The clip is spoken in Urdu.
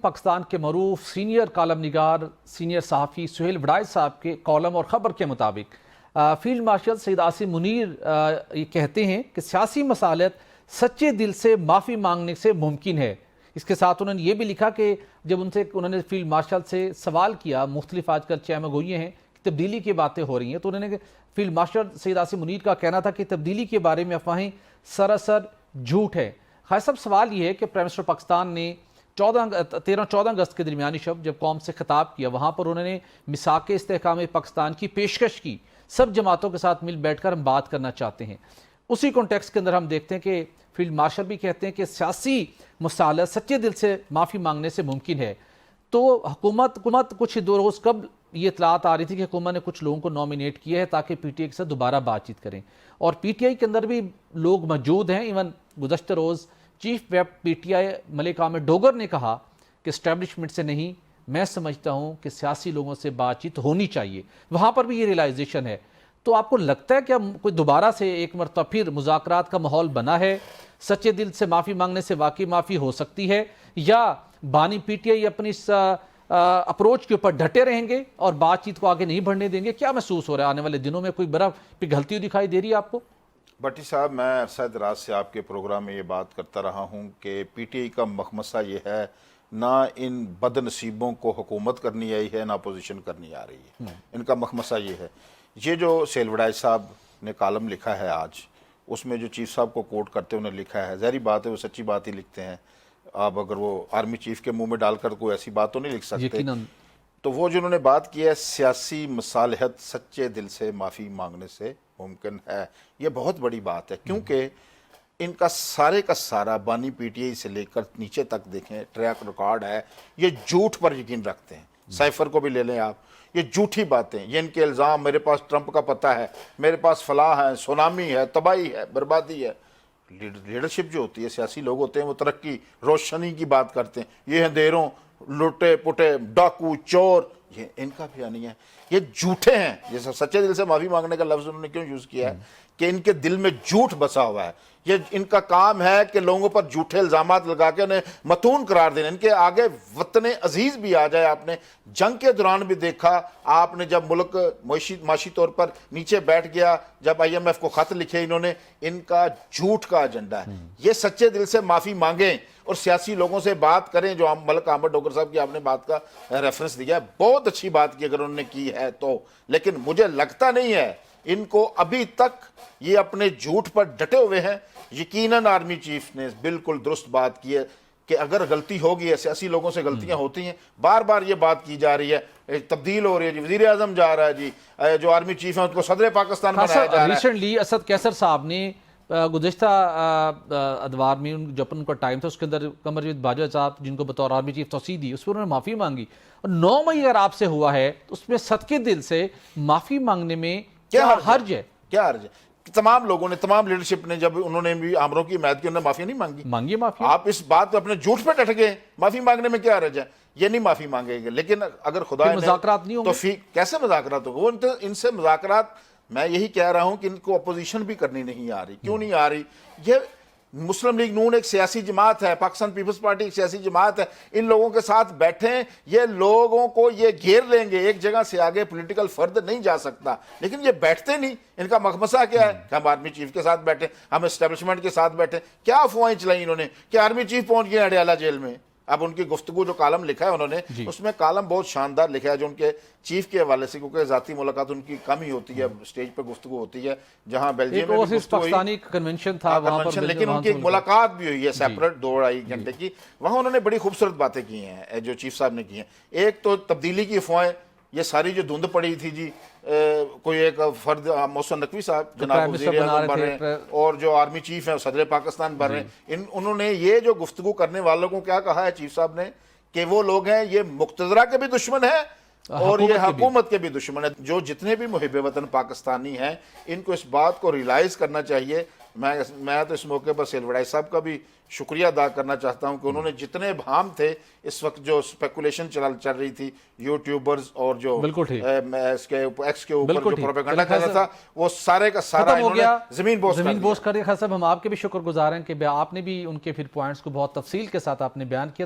پاکستان کے معروف سینئر کالم نگار سینئر صحافی سہیل وڑائچ صاحب کے کالم اور خبر کے مطابق فیلڈ مارشل سید عاصم منیر یہ کہتے ہیں کہ سیاسی مصالحت سچے دل سے معافی مانگنے سے ممکن ہے۔ اس کے ساتھ انہوں نے یہ بھی لکھا کہ جب انہوں نے فیلڈ مارشل سے سوال کیا، مختلف آج کل چیمہ گوئیے ہیں کہ تبدیلی کی باتیں ہو رہی ہیں، تو انہوں نے فیلڈ مارشل سید عاصم منیر کا کہنا تھا کہ تبدیلی کے بارے میں افواہیں سراسر جھوٹ ہے۔ خیر صاحب، سوال یہ ہے کہ پرائم منسٹر پاکستان نے 13-14 اگست کے درمیانی شب جب قوم سے خطاب کیا، وہاں پر انہوں نے میثاق استحکام پاکستان کی پیشکش کی، سب جماعتوں کے ساتھ مل بیٹھ کر ہم بات کرنا چاہتے ہیں۔ اسی کانٹیکسٹ کے اندر ہم دیکھتے ہیں کہ فیلڈ مارشل بھی کہتے ہیں کہ سیاسی مصالحت سچے دل سے معافی مانگنے سے ممکن ہے۔ تو حکومت کچھ دو روز قبل یہ اطلاعات آ رہی تھی کہ حکومت نے کچھ لوگوں کو نامینیٹ کیا ہے تاکہ پی ٹی آئی کے ساتھ دوبارہ بات چیت کریں، اور پی ٹی آئی کے اندر بھی لوگ موجود ہیں۔ ایون گزشتہ روز chief whip P T I Malik Hamid Dogar نے کہا کہ اسٹیبلشمنٹ سے نہیں، میں سمجھتا ہوں کہ سیاسی لوگوں سے بات چیت ہونی چاہیے، وہاں پر بھی یہ ریلائزیشن ہے۔ تو آپ کو لگتا ہے کہ کوئی دوبارہ سے ایک مرتبہ پھر مذاکرات کا ماحول بنا ہے، سچے دل سے معافی مانگنے سے واقعی معافی ہو سکتی ہے، یا بانی پی ٹی آئی اپنی اس اپروچ کے اوپر ڈٹے رہیں گے اور بات چیت کو آگے نہیں بڑھنے دیں گے؟ کیا محسوس ہو رہا ہے آنے والے دنوں میں کوئی بڑا پگھلتی ہوئی دکھائی دے رہی ہے آپ کو؟ بٹی صاحب، میں عرصہ دراز سے آپ کے پروگرام میں یہ بات کرتا رہا ہوں کہ پی ٹی آئی کا مخمصہ یہ ہے، نہ ان بد نصیبوں کو حکومت کرنی آئی ہے، نہ اپوزیشن کرنی آ رہی ہے۔ ان کا مخمصہ یہ ہے۔ یہ جو سہیل وڑائچ صاحب نے کالم لکھا ہے آج، اس میں جو چیف صاحب کو کوٹ کرتے انہوں نے لکھا ہے، ظاہری بات ہے وہ سچی بات ہی لکھتے ہیں۔ آپ اگر وہ آرمی چیف کے منہ میں ڈال کر کوئی ایسی بات تو نہیں لکھ سکتے۔ تو وہ جو انہوں نے بات کی ہے، سیاسی مصالحت سچے دل سے معافی مانگنے سے ممکن ہے، یہ بہت بڑی بات ہے، کیونکہ ان کا سارا بانی پی ٹی آئی سے لے کر نیچے تک دیکھیں ٹریک ریکارڈ ہے، یہ جھوٹ پر یقین رکھتے ہیں۔ سائفر کو بھی لے لیں آپ، یہ جھوٹی باتیں، یہ ان کے الزام، میرے پاس ٹرمپ کا پتہ ہے، میرے پاس فلاں ہے، سونامی ہے، تباہی ہے، بربادی ہے۔ لیڈرشپ جو ہوتی ہے، سیاسی لوگ ہوتے ہیں، وہ ترقی، روشنی کی بات کرتے ہیں۔ یہ اندھیروں، لوٹے پٹے، ڈاکو، چور، یہ ان کا بھی نہیں ہے، یہ جھوٹے ہیں۔ جیسے سچے دل سے معافی مانگنے کا لفظ انہوں نے کیوں یوز کیا ہے کہ ان کے دل میں جھوٹ بسا ہوا ہے۔ یہ ان کا کام ہے کہ لوگوں پر جھوٹے الزامات لگا کے انہیں متون قرار دینا۔ ان کے آگے وطن عزیز بھی آ جائے۔ آپ نے جنگ کے دوران بھی دیکھا، آپ نے جب ملک معاشی طور پر نیچے بیٹھ گیا، جب آئی ایم ایف کو خط لکھے انہوں نے، ان کا جھوٹ کا ایجنڈا ہے۔ یہ سچے دل سے معافی مانگیں اور سیاسی لوگوں سے بات کریں، جو ملک حامد ڈوگر صاحب کی آپ نے بات کا ریفرنس دیا ہے، بہت اچھی بات کی اگر انہوں نے کی ہے تو، لیکن مجھے لگتا نہیں ہے ان کو ابھی تک یہ اپنے جھوٹ پر ڈٹے ہوئے ہیں۔ یقیناً آرمی چیف نے بالکل درست بات کی ہے کہ اگر غلطی ہوگی ہے، سیاسی لوگوں سے غلطیاں ہوتی ہیں، بار بار یہ بات کی جا رہی ہے، تبدیل ہو رہی ہے جی، وزیر اعظم جا رہا ہے جی، جو آرمی چیف ہیں ان کو صدر پاکستان بنایا جا رہا ہے۔ ریسنٹلی اسد کیسر صاحب نے گزشتہ ادوار میں جب ان کا ٹائم تھا، اس کے اندر قمر جاوید باجوہ صاحب جن کو بطور آرمی چیف توسیع دی، اس پر انہوں نے معافی مانگی، اور 9 مئی اگر آپ سے ہوا ہے تو اس میں صدقے دل سے معافی مانگنے میں کیا حرج ہے؟ کیا حرج ہے؟ تمام لوگوں نے، تمام لیڈرشپ نے، جب انہوں نے بھی آمروں کی حمایت کی، انہوں نے معافی نہیں مانگی معافی۔ آپ اس بات پہ اپنے جھوٹ پہ ڈٹ گئے، معافی مانگنے میں کیا حرج ہے؟ یہ نہیں معافی مانگے گے، لیکن اگر خدا مذاکرات نہیں ہوں گے تو کیسے مذاکرات ہوگا؟ وہ ان سے مذاکرات، میں یہی کہہ رہا ہوں کہ ان کو اپوزیشن بھی کرنی نہیں آ رہی۔ کیوں نہیں آ رہی؟ یہ مسلم لیگ نون ایک سیاسی جماعت ہے، پاکستان پیپلز پارٹی ایک سیاسی جماعت ہے، ان لوگوں کے ساتھ بیٹھیں، یہ لوگوں کو یہ گھیر لیں گے، ایک جگہ سے آگے پولیٹیکل فرد نہیں جا سکتا، لیکن یہ بیٹھتے نہیں۔ ان کا مخمصہ کیا ہے کہ ہم آرمی چیف کے ساتھ بیٹھیں، ہم اسٹیبلشمنٹ کے ساتھ بیٹھیں۔ کیا افواہیں چلائیں انہوں نے کہ آرمی چیف پہنچ گئے اڈیالہ جیل میں؟ اب ان کی گفتگو جو کالم لکھا ہے انہوں نے، اس میں کالم بہت شاندار لکھا ہے جو ان کے چیف کے حوالے سے، کیونکہ ذاتی ملاقات ان کی کم ہی ہوتی ہے، اسٹیج پہ گفتگو ہوتی ہے، جہاں بیلجیم میں بھی گفتگو ہوئی، پاکستانی کنونشن تھا وہاں پر، لیکن ان کی ملاقات بھی ہوئی ہے سیپریٹ 2-2.5 گھنٹے کی۔ وہاں انہوں نے بڑی خوبصورت باتیں کی ہیں جو چیف صاحب نے کی ہیں۔ ایک تو تبدیلی کی افواہیں، یہ ساری جو دھند پڑی تھی جی، کوئی ایک فرد محسن نقوی صاحب جناب وزیر اعظم بن رہے ہیں، اور جو آرمی چیف ہیں صدر پاکستان بن رہے ہیں، انہوں نے یہ جو گفتگو کرنے والوں کو کیا کہا ہے چیف صاحب نے کہ وہ لوگ ہیں، یہ مقتدرہ کے بھی دشمن ہیں اور یہ حکومت کے بھی دشمن ہیں۔ جو جتنے بھی محب وطن پاکستانی ہیں، ان کو اس بات کو ریلائز کرنا چاہیے۔ میں تو اس موقع پر سہیل وڑائچ صاحب کا بھی شکریہ ادا کرنا چاہتا ہوں کہ انہوں نے جتنے ابہام تھے اس وقت، جو اسپیکولیشن چل رہی تھی یوٹیوبرز اور جو ایکس کے اوپر جو پروپیگنڈا چل رہا تھا، وہ سارے کا سارا انہوں نے زمین بوس کر دیا۔ خیر صاحب، ہم آپ کے بھی شکر گزار ہیں کہ آپ نے بھی ان کے پھر پوائنٹس کو بہت تفصیل کے ساتھ آپ نے بیان کیا۔